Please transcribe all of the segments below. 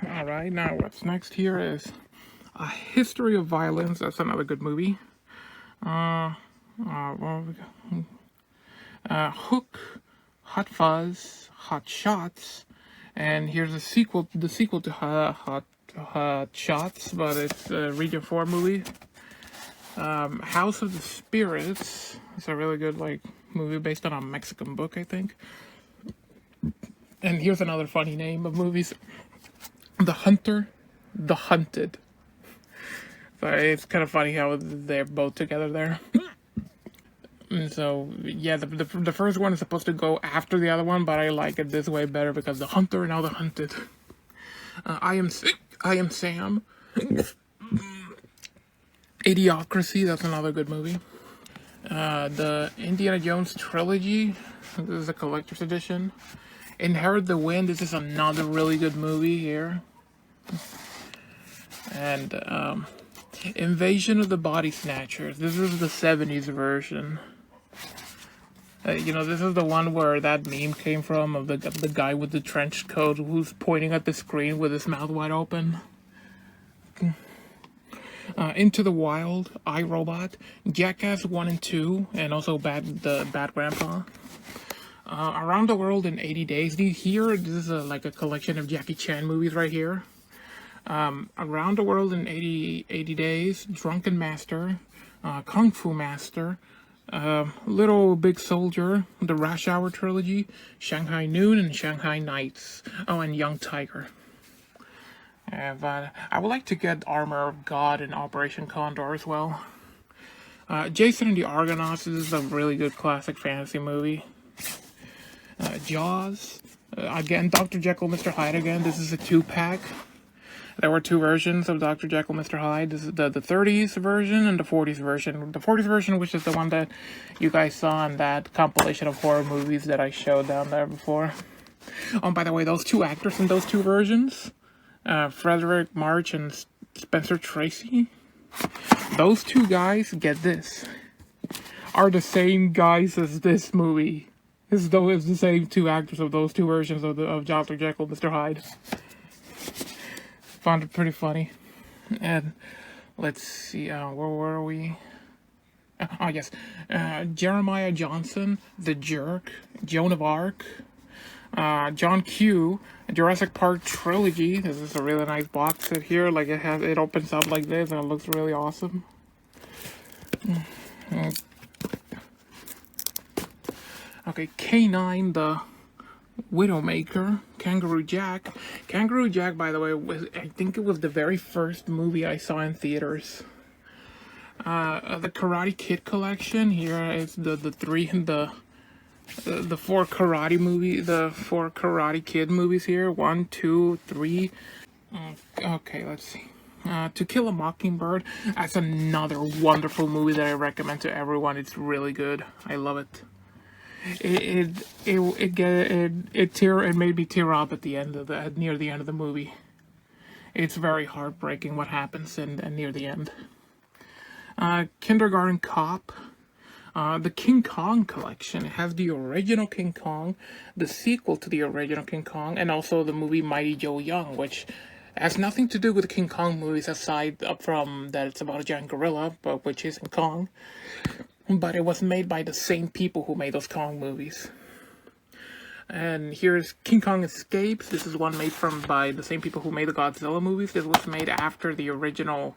All right, now what's next here is A History of Violence. That's another good movie. What we got? Hook, Hot Fuzz, Hot Shots, and here's a sequel. The sequel to Hot Shots, but it's a Region 4 movie. House of the Spirits. It's a really good movie based on a Mexican book, I think. And here's another funny name of movies: The Hunter, The Hunted. So it's kind of funny how they're both together there. And so, yeah, the first one is supposed to go after the other one, but I like it this way better because The Hunter, now The Hunted. I Am Sam. Idiocracy, that's another good movie. The Indiana Jones trilogy, this is a collector's edition. Inherit the Wind, this is another really good movie here. And Invasion of the Body Snatchers, this is the 70s version. This is the one where that meme came from, of the guy with the trench coat who's pointing at the screen with his mouth wide open. Into the Wild, I, Robot, Jackass 1 and 2, and also the Bad Grandpa. Around the World in 80 Days. This is a collection of Jackie Chan movies right here. Around the World in 80 Days, Drunken Master, Kung Fu Master, Little Big Soldier, the Rush Hour trilogy, Shanghai Noon, and Shanghai Nights. Oh, and Young Tiger. But I would like to get Armor of God and Operation Condor as well. Jason and the Argonauts, this is a really good classic fantasy movie. Jaws, again, Dr. Jekyll, Mr. Hyde again. This is a 2-pack. There were 2 versions of Dr. Jekyll, Mr. Hyde. This is the 30s version and the 40s version. The 40s version, which is the one that you guys saw in that compilation of horror movies that I showed down there before. Oh, by the way, those 2 actors in those 2 versions, Frederick March and Spencer Tracy, those 2 guys, get this, are the same guys as this movie. It's the same 2 actors of those 2 versions of Dr. Jekyll, Mr. Hyde. Found it pretty funny. And let's see, where were we? Oh, yes. Jeremiah Johnson, The Jerk, Joan of Arc, John Q, Jurassic Park trilogy. This is a really nice box set here. It opens up like this and it looks really awesome. Okay, K9, the Widowmaker, Kangaroo Jack. Kangaroo Jack, by the way, I think it was the very first movie I saw in theaters. The Karate Kid collection. Here is the 4 Karate Kid movies here. 1, 2, 3. Okay, let's see. To Kill a Mockingbird. That's another wonderful movie that I recommend to everyone. It's really good. I love it. It made me tear up at the end near the end of the movie. It's very heartbreaking what happens near the end. Kindergarten Cop. The King Kong collection. It has the original King Kong, the sequel to the original King Kong, and also the movie Mighty Joe Young, which has nothing to do with the King Kong movies aside from that it's about a giant gorilla, which isn't Kong. But it was made by the same people who made those Kong movies. And here's King Kong Escapes. This is one made by the same people who made the Godzilla movies. This was made after the original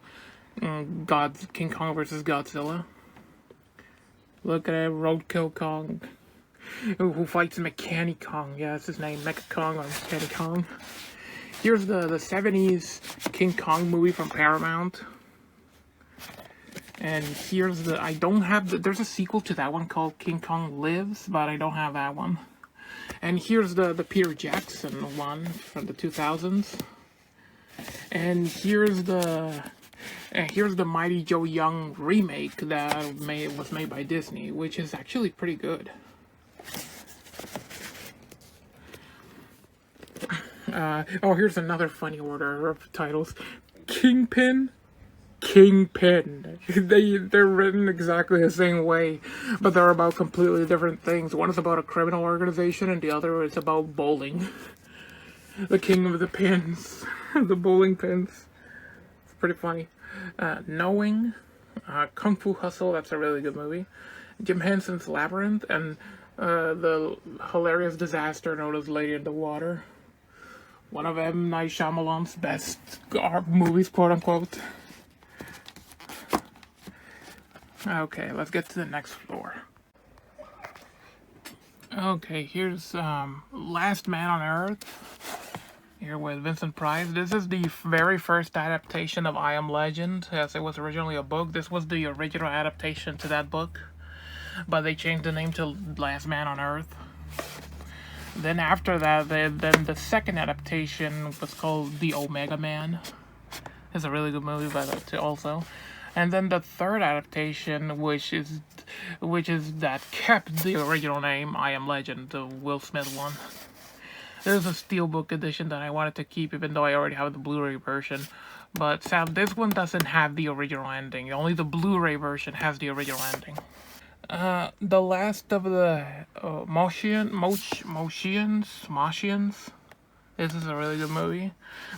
King Kong vs. Godzilla. Look at it, Roadkill Kong. Who fights Mechanic Kong. Yeah, that's his name, Mecha Kong or Mechanic Kong. Here's the 70s King Kong movie from Paramount. And here's there's a sequel to that one called King Kong Lives, but I don't have that one. And here's the Peter Jackson one from the 2000s. And here's the Mighty Joe Young remake that was made by Disney, which is actually pretty good. Here's another funny order of titles. Kingpin. They're written exactly the same way, but they're about completely different things. One is about a criminal organization and the other is about bowling. The king of the pins, the bowling pins. It's pretty funny. Knowing, Kung Fu Hustle. That's a really good movie. Jim Henson's Labyrinth, and the hilarious disaster known as Lady in the Water. One of M. Night Shyamalan's best movies, quote unquote. Okay, let's get to the next floor. Okay, here's Last Man on Earth. Here with Vincent Price. This is the very first adaptation of I Am Legend, as it was originally a book. This was the original adaptation to that book, but they changed the name to Last Man on Earth. Then after that, then the second adaptation was called The Omega Man. It's a really good movie, by the way, also. And then the third adaptation, which is that kept the original name, I Am Legend, the Will Smith one. There's a steelbook edition that I wanted to keep, even though I already have the Blu-ray version. But Sam, this one doesn't have the original ending. Only the Blu-ray version has the original ending. The Last of the Moshians. This is a really good movie.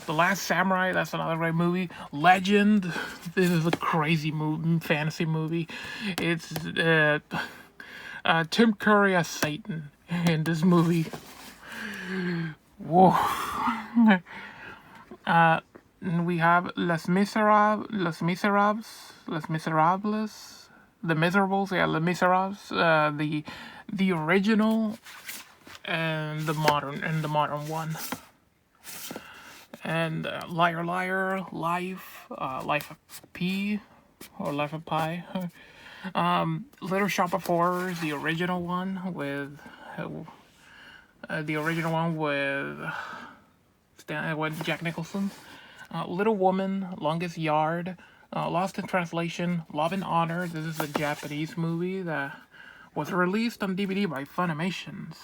The Last Samurai, that's another great movie. Legend, this is a crazy fantasy movie. It's Tim Curry as Satan in this movie. Whoa. We have Les Miserables, The Miserables, yeah, Les Miserables, the original and the modern one. And Liar Liar, Life of P, or Life of Pi. Little Shop of Horrors, the original one with Jack Nicholson. Little Woman, Longest Yard, Lost in Translation, Love and Honor. This is a Japanese movie that was released on DVD by Funimations.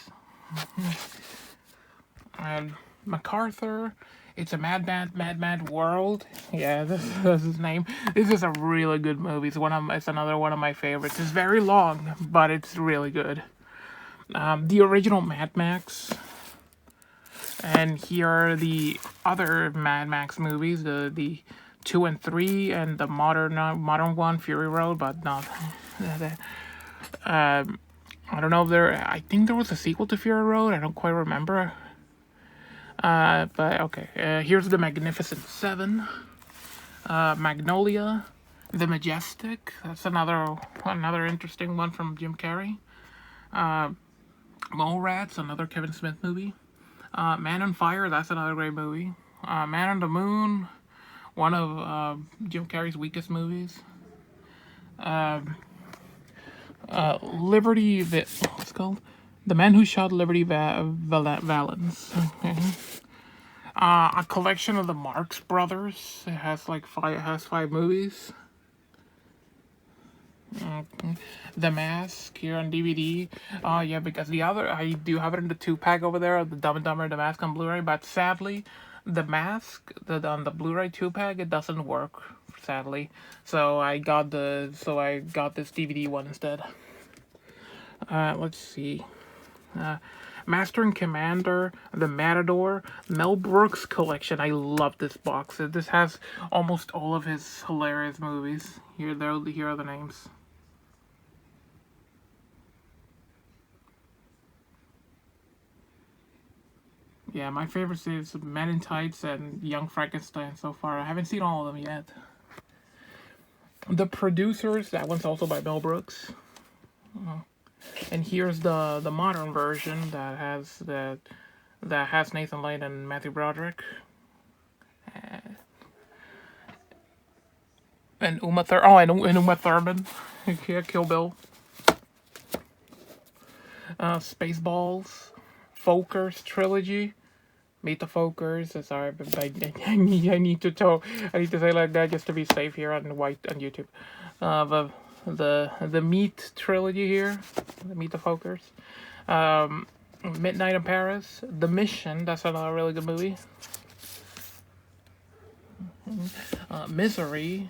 And MacArthur, It's a Mad World. Yeah, that's his name. This is a really good movie. It's another one of my favorites. It's very long, but it's really good. The original Mad Max. And here are the other Mad Max movies, the 2 and 3, and the modern one, Fury Road, but not. I don't know if I think there was a sequel to Fury Road. I don't quite remember. But okay. Here's the Magnificent Seven. Magnolia, The Majestic. That's another interesting one from Jim Carrey. Mallrats, another Kevin Smith movie. Man on Fire, that's another great movie. Man on the Moon, one of Jim Carrey's weakest movies. Liberty, what's it called? The Man Who Shot Liberty Valance. Okay. A collection of the Marx Brothers. It has five movies. The Mask here on DVD. Yeah, because I do have it in the 2-pack over there, the Dumb and Dumber The Mask on Blu-ray, but sadly, The Mask, on the Blu-ray 2-pack, it doesn't work, sadly. So I got this DVD one instead. Let's see. Master and Commander, The Matador, Mel Brooks Collection. I love this box. This has almost all of his hilarious movies. Here are the names. Yeah, my favorites is Men in Tights and Young Frankenstein so far. I haven't seen all of them yet. The Producers, that one's also by Mel Brooks. And here's the modern version that has Nathan Lane and Matthew Broderick. And Uma Thurman. Yeah, Kill Bill. Spaceballs. Folkers trilogy. Meet the Folkers. Sorry, but I need to say like that just to be safe here on YouTube. The Meet trilogy here. The Meet the Folkers. Midnight in Paris. The Mission. That's another really good movie. Misery.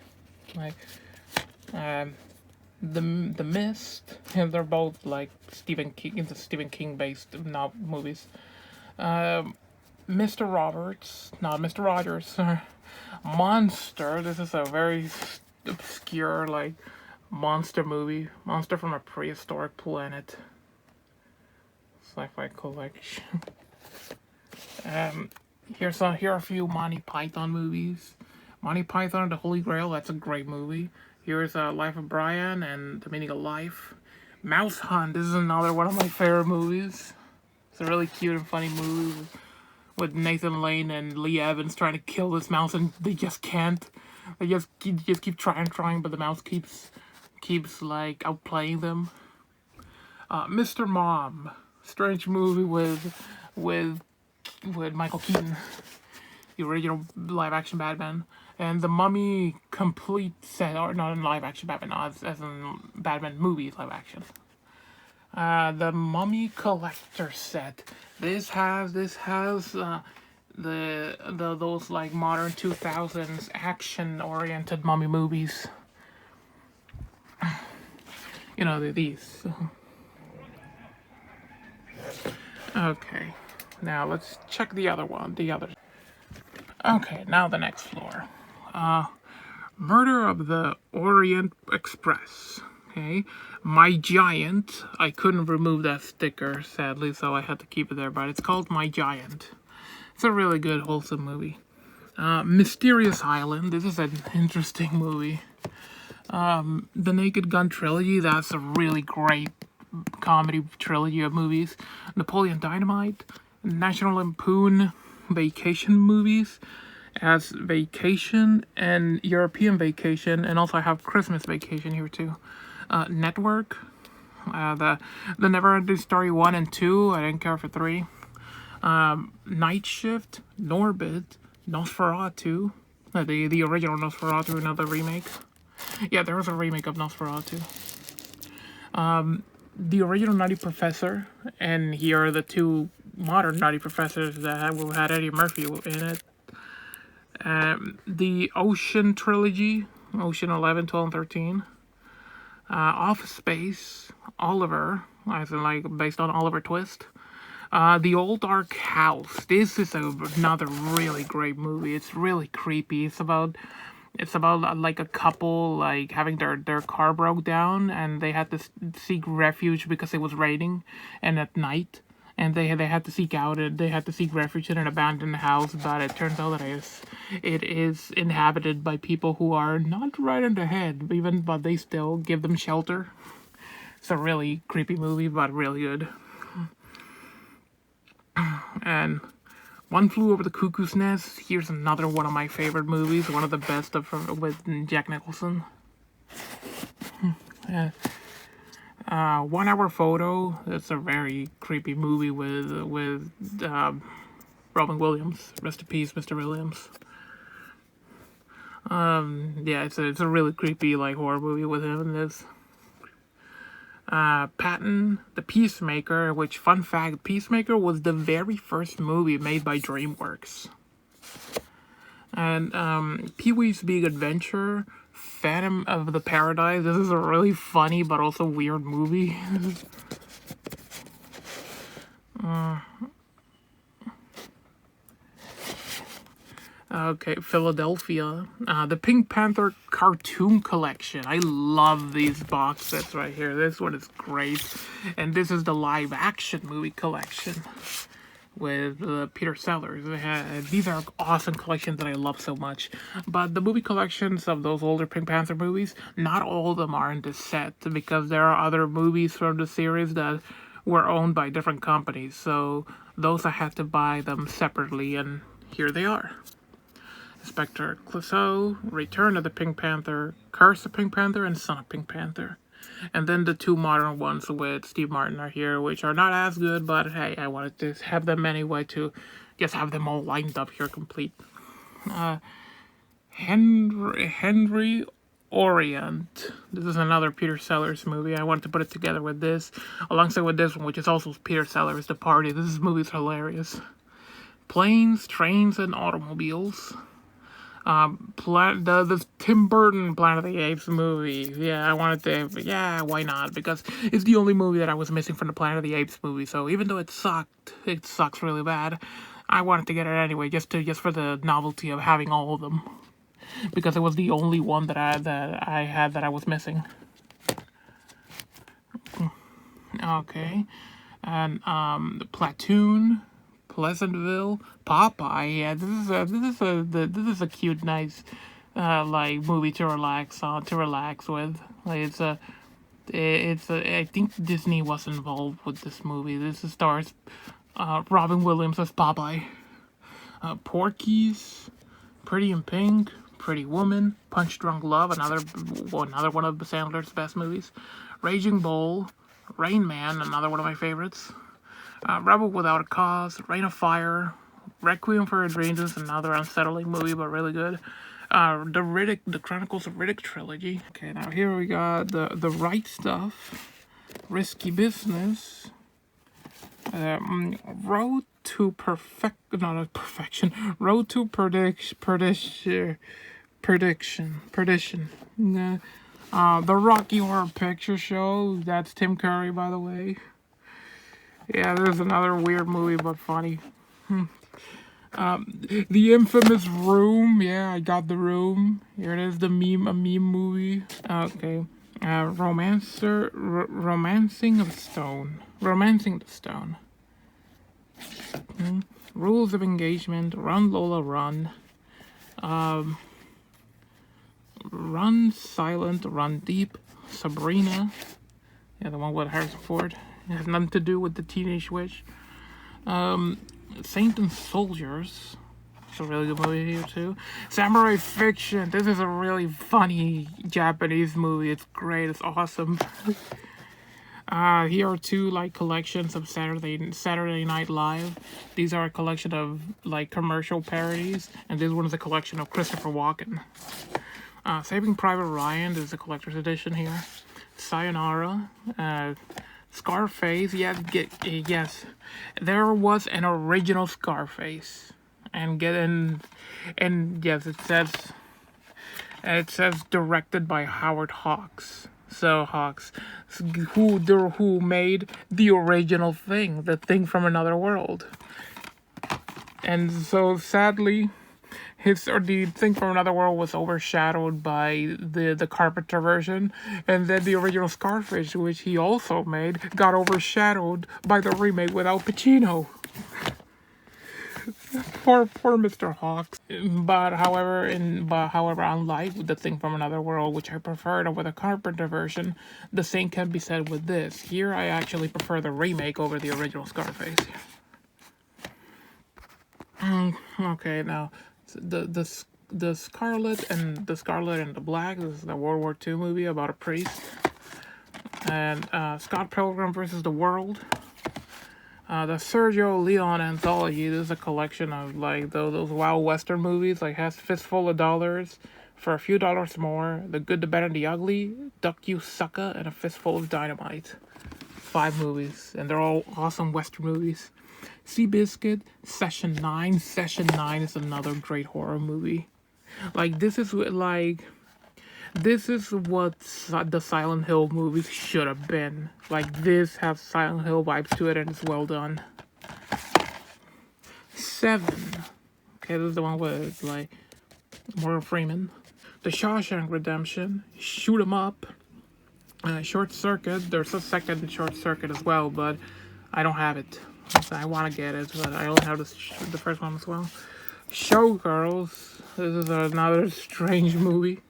The Mist. And they're both like Stephen King based movies. Mr. Roberts, not Mr. Rogers. Monster. This is a very obscure, like, monster movie. Monster from a prehistoric planet. Sci-fi collection. Here are a few Monty Python movies. Monty Python and the Holy Grail. That's a great movie. Here's Life of Brian and The Meaning of Life. Mouse Hunt. This is another one of my favorite movies. It's a really cute and funny movie with Nathan Lane and Lee Evans trying to kill this mouse, and they just can't. They just keep trying, but the mouse keeps like outplaying them. Mr. Mom, strange movie with Michael Keaton, the original live action Batman, and The Mummy complete set, or not in live action Batman, as in Batman movie live action. The Mummy collector set. This has those like modern 2000s action oriented mummy movies. You know, these. Okay, now let's check the other one. Okay, now the next floor. Murder of the Orient Express. Okay, My Giant. I couldn't remove that sticker, sadly, so I had to keep it there, but it's called My Giant. It's a really good, wholesome movie. Mysterious Island. This is an interesting movie. The Naked Gun trilogy. That's a really great comedy trilogy of movies. Napoleon Dynamite. National Lampoon Vacation movies. As Vacation and European Vacation, and also I have Christmas Vacation here too. Network, the Neverending Story 1 and 2. I didn't care for 3. Night Shift, Norbit, Nosferatu, the original Nosferatu, another remake. Yeah, there was a remake of Nosferatu. The original Nutty Professor, and here are the two modern Nutty Professors that had Eddie Murphy in it. The Ocean trilogy, Ocean 11, 12, and 13. Office Space, Oliver, as in like based on Oliver Twist. The Old Dark House. This is another really great movie. It's really creepy. It's about like a couple like having their car broke down, and they had to seek refuge because it was raining and at night, and they had to seek refuge in an abandoned house. But it turns out that it is inhabited by people who are not right in the head, but they still give them shelter. It's a really creepy movie, but really good. And One Flew Over the Cuckoo's Nest. Here's another one of my favorite movies, one of the best with Jack Nicholson. 1 Hour Photo. It's a very creepy movie with Robin Williams. Rest in peace, Mr. Williams. Yeah, it's a really creepy like horror movie with him in this. Patton, The Peacemaker, which, fun fact, Peacemaker was the very first movie made by DreamWorks. And Pee-wee's Big Adventure, Phantom of the Paradise. This is a really funny but also weird movie. Okay, Philadelphia. The Pink Panther Cartoon Collection. I love these box sets right here. This one is great. And this is the live action movie collection with Peter Sellers. These are awesome collections that I love so much. But the movie collections of those older Pink Panther movies, not all of them are in this set, because there are other movies from the series that were owned by different companies. So those I had to buy them separately, and here they are. Inspector Clouseau, Return of the Pink Panther, Curse of Pink Panther, and Son of Pink Panther. And then the two modern ones with Steve Martin are here, which are not as good, but hey, I wanted to have them anyway to just have them all lined up here complete. Henry Orient. This is another Peter Sellers movie. I wanted to put it together with this, alongside with this one, which is also Peter Sellers, The Party. This movie's hilarious. Planes, Trains, and Automobiles. The Tim Burton Planet of the Apes movie. Yeah, I wanted to, yeah, why not? Because it's the only movie that I was missing from the Planet of the Apes movie. So even though it sucks really bad, I wanted to get it anyway, just for the novelty of having all of them, because it was the only one that I had that I was missing. Okay, and Platoon, Pleasantville, Popeye. Yeah, this is a cute, nice, like movie to relax with. Like I think Disney was involved with this movie. This stars Robin Williams as Popeye. Porky's, Pretty in Pink, Pretty Woman, Punch Drunk Love, another one of Sandler's best movies. Raging Bull, Rain Man, another one of my favorites. Rebel Without a Cause, Reign of Fire, Requiem for a Dream is another unsettling movie but really good. The Chronicles of Riddick trilogy. Okay, now here we got the Right Stuff, Risky Business, Road to Perfection, Road to Perdition. The Rocky Horror Picture Show. That's Tim Curry, by the way. Yeah, there's another weird movie but funny. The infamous Room. Yeah, I got The Room. Here it is, a meme movie. Okay. Romancing the Stone. Rules of Engagement. Run Lola Run. Run Silent, Run Deep. Sabrina. Yeah, the one with Harrison Ford. It has nothing to do with the Teenage Witch. Saint and Soldiers. It's a really good movie here too. Samurai Fiction. This is a really funny Japanese movie. It's great. It's awesome. Here are two collections of Saturday Night Live. These are a collection of commercial parodies, and this one is a collection of Christopher Walken. Saving Private Ryan. This is a collector's edition here. Sayonara. Scarface. Yes, there was an original Scarface, and yes, it says directed by Howard Hawks. So Hawks, who made the original thing, the thing from another world, and so sadly, the thing from another world was overshadowed by the Carpenter version, and then the original Scarface, which he also made, got overshadowed by the remake with Al Pacino. Poor Mr. Hawks. But however, unlike the thing from another world, which I preferred over the Carpenter version, the same can be said with this. Here, I actually prefer the remake over the original Scarface. Okay, now. The Scarlet and the Black. This is the World War II movie about a priest. And Scott Pilgrim versus the World. The Sergio Leone anthology. This is a collection of those wild western movies. Has Fistful of Dollars, For a Few Dollars More, The Good, the Bad, and the Ugly, Duck You Sucka, and A Fistful of Dynamite. 5 movies, and they're all awesome western movies. Seabiscuit, Session 9. Session 9 is another great horror movie. This is what the Silent Hill movies should have been. This has Silent Hill vibes to it, and it's well done. 7. Okay, this is the one with Morgan Freeman. The Shawshank Redemption, Shoot 'Em Up, Short Circuit. There's a second Short Circuit as well, but I don't have it. I want to get it, but I only have the first one as well. Showgirls. This is another strange movie.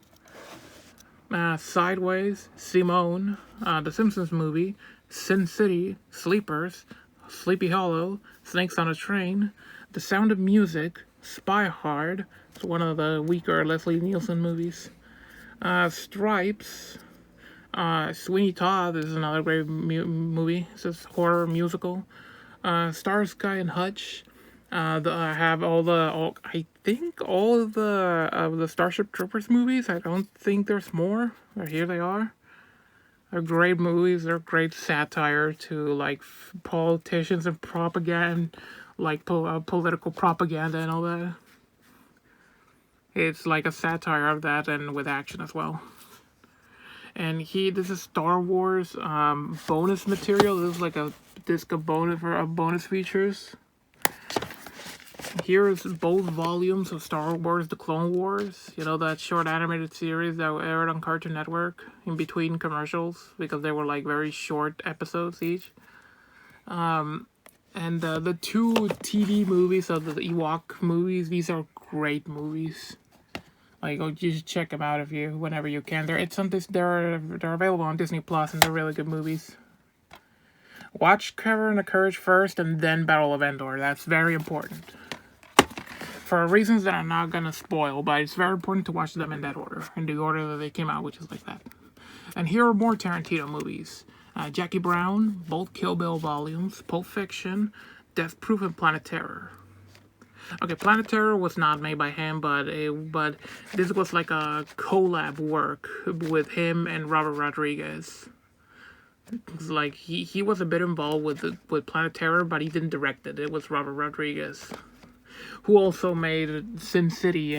Sideways, Simone, The Simpsons movie, Sin City, Sleepers, Sleepy Hollow, Snakes on a Train, The Sound of Music, Spy Hard. It's one of the weaker Leslie Nielsen movies. Stripes, Sweeney Todd. This is another great movie. It's a horror musical. Starsky and Hutch. I have all of the Starship Troopers movies. I don't think there's more. But here they are. They're great movies. They're great satire to politicians and propaganda, political propaganda and all that. It's a satire of that, and with action as well. And this is Star Wars bonus material. This is a disc of bonus features. Here's both volumes of Star Wars: The Clone Wars. You know, that short animated series that aired on Cartoon Network in between commercials because they were like very short episodes each. And the two TV movies of the Ewok movies. These are great movies. Like, go just check them out whenever you can. They're available on Disney Plus, and they're really good movies. Watch Carrey and Courage first, and then Battle of Endor. That's very important. For reasons that I'm not gonna spoil, but it's very important to watch them in that order, in the order that they came out, which is like that. And here are more Tarantino movies: Jackie Brown, both Kill Bill volumes, Pulp Fiction, Death Proof, and Planet Terror. Okay, Planet Terror was not made by him, but this was like a collab work with him and Robert Rodriguez. It's like he was a bit involved with Planet Terror, but he didn't direct it. It was Robert Rodriguez, who also made Sin City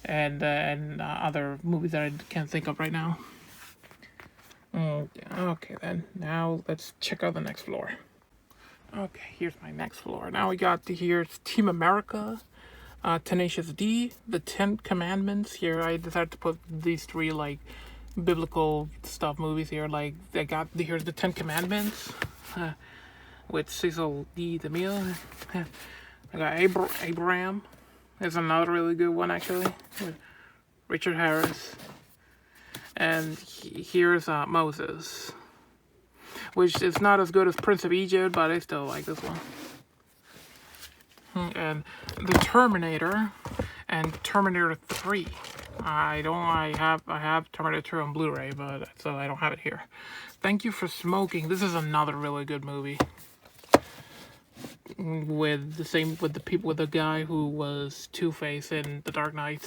and other movies that I can't think of right now. Okay, then now let's check out the next floor. Okay, here's my next floor. Now we got here's Team America, Tenacious D, The Ten Commandments. Here I decided to put these three like biblical stuff movies here. Like here's The Ten Commandments, with Cecil D. DeMille. I got Abraham. There's another really good one actually, with Richard Harris. And here's Moses, which is not as good as Prince of Egypt, but I still like this one. And The Terminator and Terminator 3. I have Terminator 2 on Blu-ray, but so I don't have it here. Thank You for Smoking. This is another really good movie. With the guy who was Two-Face in The Dark Knight.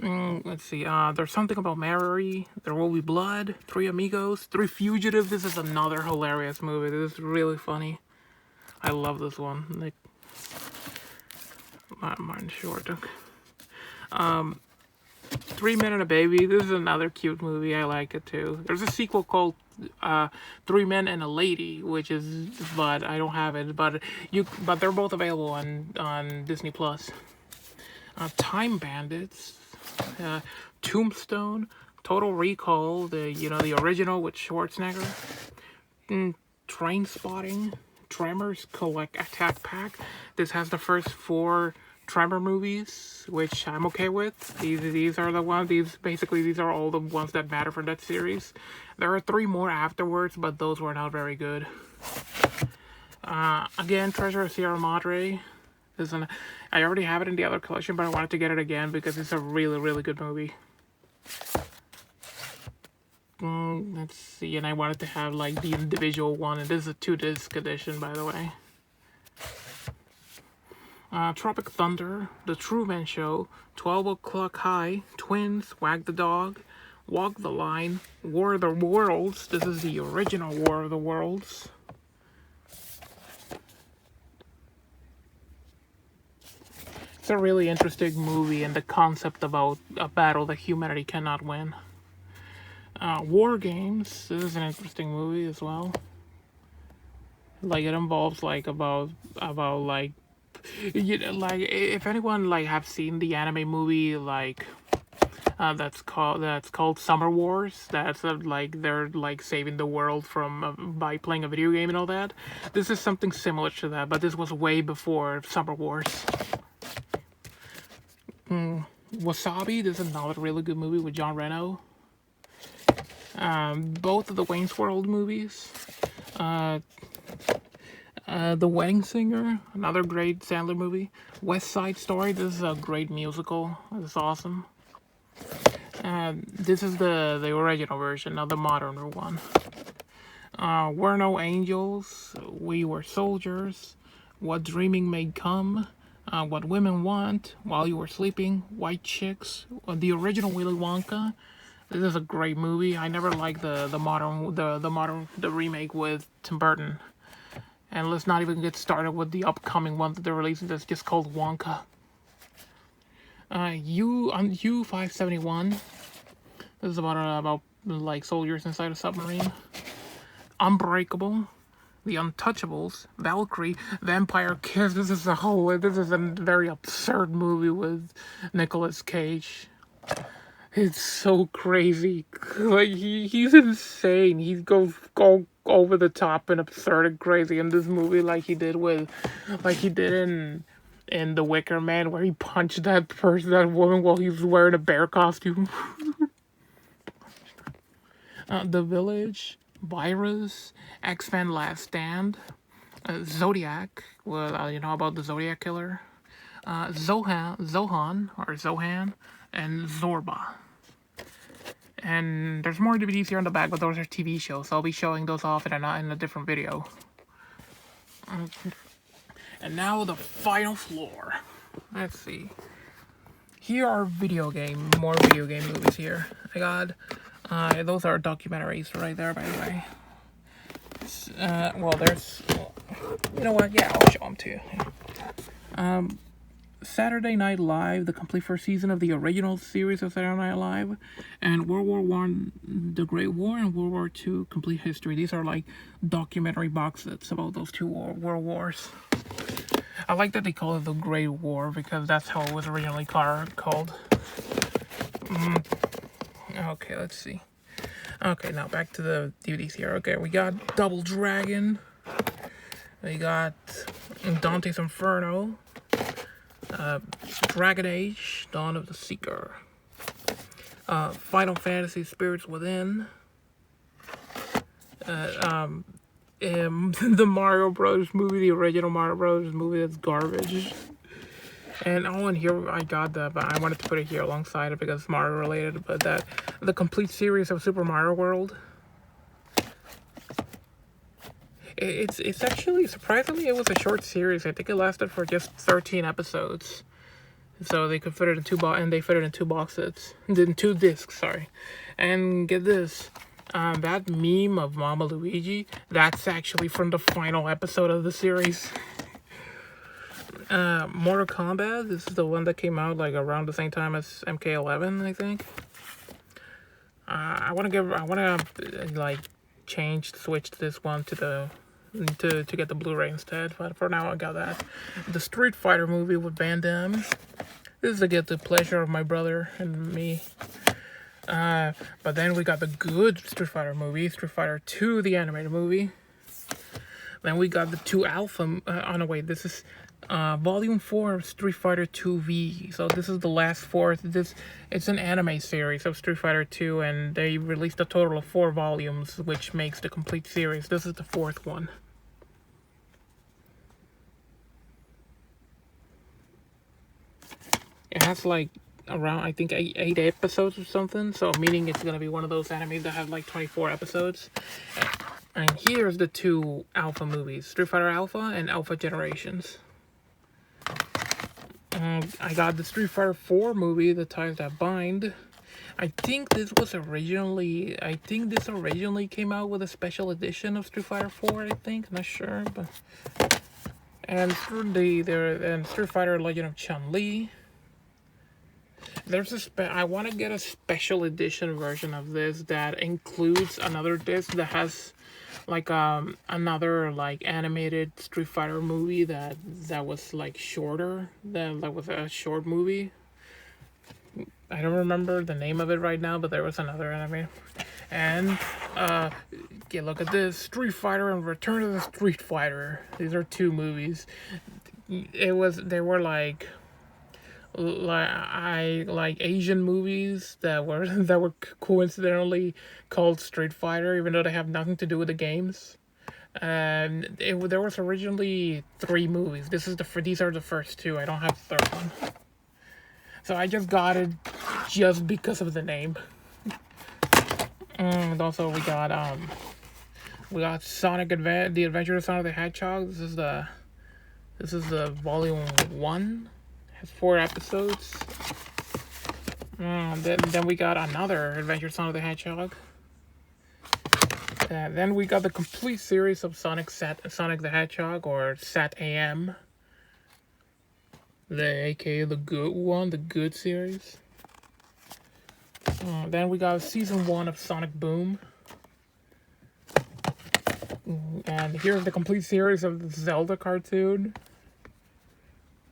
Let's see. There's Something About Mary. There Will Be Blood. Three Amigos. Three Fugitives. This is another hilarious movie. This is really funny. I love this one. Like, mine's short. 3 Men and a Baby. This is another cute movie. I like it too. There's a sequel called 3 Men and a Lady, but I don't have it. But they're both available on Disney Plus. Time Bandits. Tombstone, Total Recall, the original with Schwarzenegger, Train Spotting, Tremors Attack Pack. This has the first 4 Tremor movies, which I'm okay with. These are the ones. These are all the ones that matter for that series. There are 3 more afterwards, but those were not very good. Again, Treasure of Sierra Madre. I already have it in the other collection, but I wanted to get it again because it's a really, really good movie. Let's see, and I wanted to have like the individual one, and this is a 2-disc edition, by the way. Tropic Thunder, The Truman Show, 12 O'Clock High, Twins, Wag the Dog, Walk the Line, War of the Worlds. This is the original War of the Worlds. It's a really interesting movie, and the concept about a battle that humanity cannot win. War Games. This is an interesting movie as well. Like, it involves like about like, like if anyone like have seen the anime movie like that's called Summer Wars. That's like they're like saving the world from by playing a video game and all that. This is something similar to that, but this was way before Summer Wars. Wasabi. This is another really good movie with John Reno. Both of the Wayne's World movies. The Wedding Singer, another great Sandler movie. West Side Story. This is a great musical. It's awesome. This is the original version, not the modern one. We're No Angels. We Were Soldiers. What Dreaming May Come. What Women Want, While You Were Sleeping, White Chicks, the original Willy Wonka. This is a great movie. I never liked the remake with Tim Burton. And let's not even get started with the upcoming one that they're releasing that's just called Wonka. U-571. This is about like soldiers inside a submarine. Unbreakable. The Untouchables, Valkyrie, Vampire Kiss. This is a very absurd movie with Nicolas Cage. It's so crazy. Like he's insane. He goes go over the top and absurd and crazy in this movie, like he did in The Wicker Man, where he punched that woman while he was wearing a bear costume. The Village, Virus, X-Men Last Stand, Zodiac. Well, you know about the Zodiac Killer. Zohan, and Zorba. And there's more DVDs here in the back, but those are TV shows, so I'll be showing those off in a different video. And now the final floor. Let's see. Here are more video game movies here. I got, those are documentaries right there, by the way. You know what? Yeah, I'll show them to you. Saturday Night Live, the complete first season of the original series of Saturday Night Live, and World War One, The Great War, and World War Two, Complete History. These are like documentary box sets about those two world wars. I like that they call it the Great War because that's how it was originally called. Okay, let's see. Okay, now back to the DVDs here. Okay, we got Double Dragon. We got Dante's Inferno. Dragon Age, Dawn of the Seeker. Final Fantasy Spirits Within. The Mario Bros. Movie, the original Mario Bros. Movie that's garbage. And in here I got that, but I wanted to put it here alongside it because it's Mario related, but the complete series of Super Mario World. It's actually, surprisingly, it was a short series. I think it lasted for just 13 episodes. So they could fit it in they fit it in 2 box sets. In 2 discs, sorry. And get this. That meme of Mama Luigi, that's actually from the final episode of the series. Mortal Kombat, this is the one that came out like around the same time as MK11, I think. I want to switch this one to get the Blu-ray instead, but for now I got that. The Street Fighter movie with Van Damme. This is to get the pleasure of my brother and me. But then we got the good Street Fighter movie, Street Fighter 2, the animated movie. Then we got the 2 Alpha. This is Volume 4 of Street Fighter 2V. So this is the last 4th. It's an anime series of Street Fighter 2, and they released a total of 4 volumes, which makes the complete series. This is the 4th one. It has like around, I think, 8 episodes or something. So meaning it's gonna be one of those animes that have like 24 episodes. And here's the 2 Alpha movies, Street Fighter Alpha and Alpha Generations. I got the Street Fighter 4 movie, The Ties That Bind. I think this originally came out with a special edition of Street Fighter 4, I think. I'm not sure, but... And Street Fighter Legend of Chun-Li. I want to get a special edition version of this that includes another disc that has like another like animated Street Fighter movie that was like shorter, that was a short movie. I don't remember the name of it right now, but there was another anime. And look at this, Street Fighter and Return of the Street Fighter. These are 2 movies. They were like Asian movies that were coincidentally called Street Fighter, even though they have nothing to do with the games. And there was originally 3 movies. These are the first 2. I don't have the 3rd one, so I just got it just because of the name. And also we got Sonic The Adventure of Sonic the Hedgehog. This is the volume 1. Has 4 episodes. Then we got another Adventure of Sonic the Hedgehog. Then we got the complete series of Sonic the Hedgehog, or SAT-AM. AKA the good one, the good series. Then we got season 1 of Sonic Boom. And here's the complete series of the Zelda cartoon.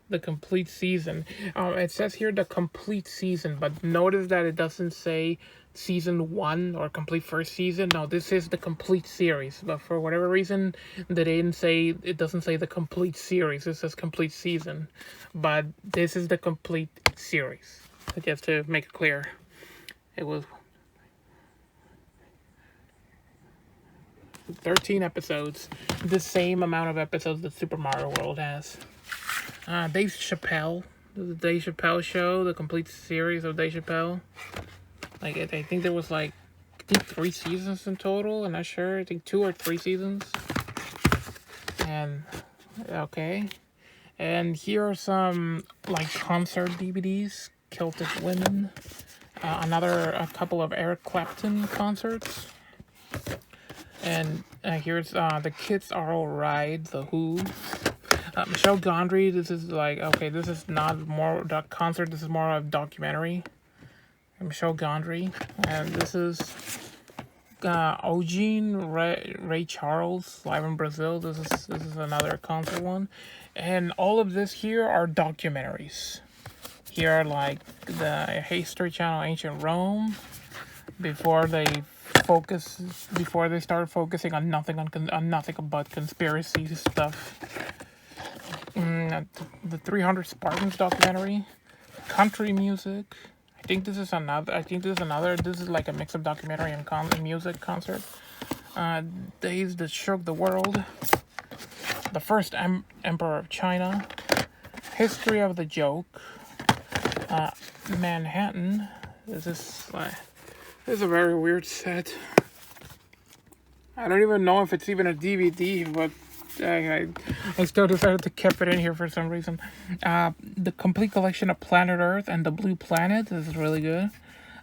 The complete season. It says here the complete season, but notice that it doesn't say season 1 or complete first season. No, this is the complete series. But for whatever reason, they didn't say, it doesn't say the complete series. It says complete season. But this is the complete series. So just to make it clear, it was 13 episodes, the same amount of episodes that Super Mario World has. Dave Chappelle, the Dave Chappelle show, the complete series of Dave Chappelle. Like, I think there was like, I think 3 seasons in total. I'm not sure. I think 2 or 3 seasons. And okay, and here are some like concert DVDs. Celtic Women, a couple of Eric Clapton concerts. And here's The Kids Are Alright, The Who. Michelle Gondry, this is like, okay, this is not more a concert, this is more of a documentary. Michelle Gondry. And this is Eugene Ray Charles, live in Brazil. This is another concert one. And all of this here are documentaries. Here are like the History Channel Ancient Rome, before they started focusing on nothing but conspiracy stuff. The 300 Spartans documentary, country music. I think this is another. This is like a mix of documentary and music concert. Days That Shook the World, the First Emperor of China, History of the Joke, Manhattan. This is a very weird set. I don't even know if it's even a DVD, but I still decided to keep it in here for some reason. The complete collection of Planet Earth and the Blue Planet. This is really good.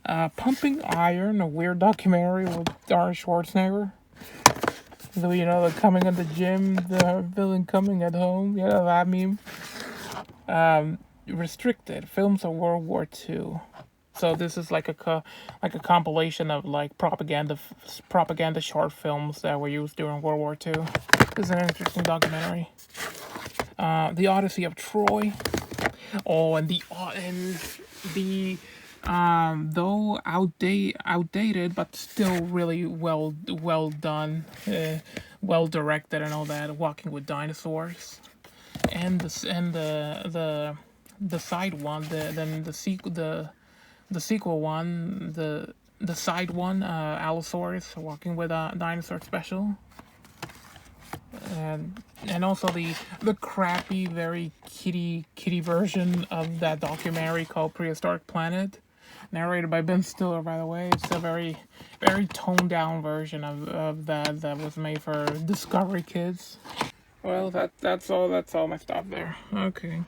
Pumping Iron, a weird documentary with Arnold Schwarzenegger. So, you know, the coming at the gym, the villain coming at home. You know that meme. Restricted films of World War II. So this is like a compilation of like propaganda short films that were used during World War II. This is an interesting documentary. The Odyssey of Troy. Oh, and the though outdated but still really well done, well directed and all that. Walking with Dinosaurs, and the side one, the sequel one, the side one, Allosaurus, Walking with a Dinosaur special, and also the crappy, very kiddie version of that documentary called Prehistoric Planet, narrated by Ben Stiller, by the way. It's a very toned down version of that was made for Discovery Kids. Well, that's all my stuff there. Okay.